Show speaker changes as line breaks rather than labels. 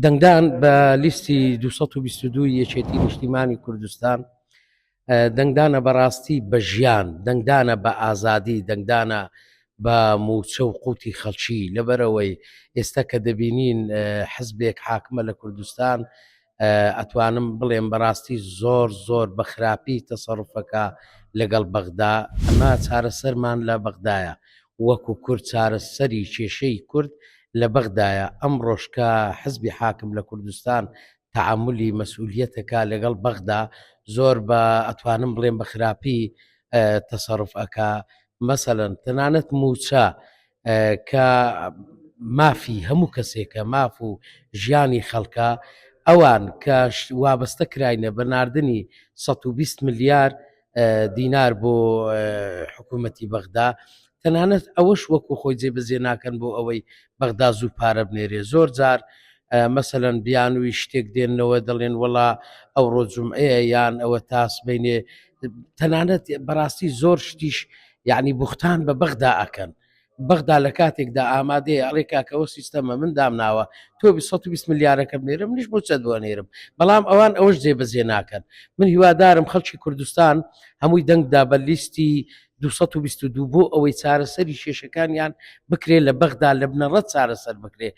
دەنگدان بە لیستی 222 یەکێتی نیشتیمانی کوردستان دەنگدانە بەڕاستی بە ژیان، دەنگدانە بە ئازادی، دەنگدانە بە موچە و قوتی خەڵکی. لەبەرەوەی ئێستا کە دەبینین حزبێک حاکمە لە کوردستان، ئەتوانم بڵێم بەڕاستی زۆر زۆر بە خراپی تەسەڕوفەکە لەگەڵ بەغدا. ئەمە چارەسەرمان لە بەغدایە، وەکو کورد چارەسەری کێشەی کورد لە بەغدایە. ئەمڕۆژ کە حزبی حاکم لە کوردستان تەعاملی مەسئولیەتەکە لەگەڵ بەغدا، زۆر بە ئەتوانم بڵێم بە خراپی تەسەڕف ئەکا. مەسەڵەن تەنانەت موچە کە مافی هەموو کەسێکە، ماف و ژیانی خەڵکە، ئەوان کە وابەستە کراینە بە ناردنی 120 ملیار دینار بۆ حکوومەتی بەغدا، تەنانەت ئەوەش وەکو خۆی جێبەجێ ناکەن بۆ ئەوەی بەغدا زوو پارە بنێرێ. زۆر جار مەسەڵەن بیانووی شتێک دێنەوە دەڵێن وەڵا ئەوڕۆ جومعەیە یان ئەوە تاسبینێ، تەنانەت بەڕاستی زۆر شتیش یعنی بوختان بە بەغدا ئەکەن. بەغدا لە کاتێکدا ئامادەیە ئەڵێ کاکەوە سیستەمە من دامناوە تۆ 120 ملیارەکە بنێرە، منیش بۆ چە دووەنێرم، بەڵام ئەوان ئەوەش جێبەجێ ناکەن. من هیوادارم خەڵکی کوردستان هەمووی دەنگدا بە لیستی 222 بۆ ئەوەی چارەسەری کێشەکانیان بکرێ لە بەغدا لە بنەڕەت چارەسەر بکرێ.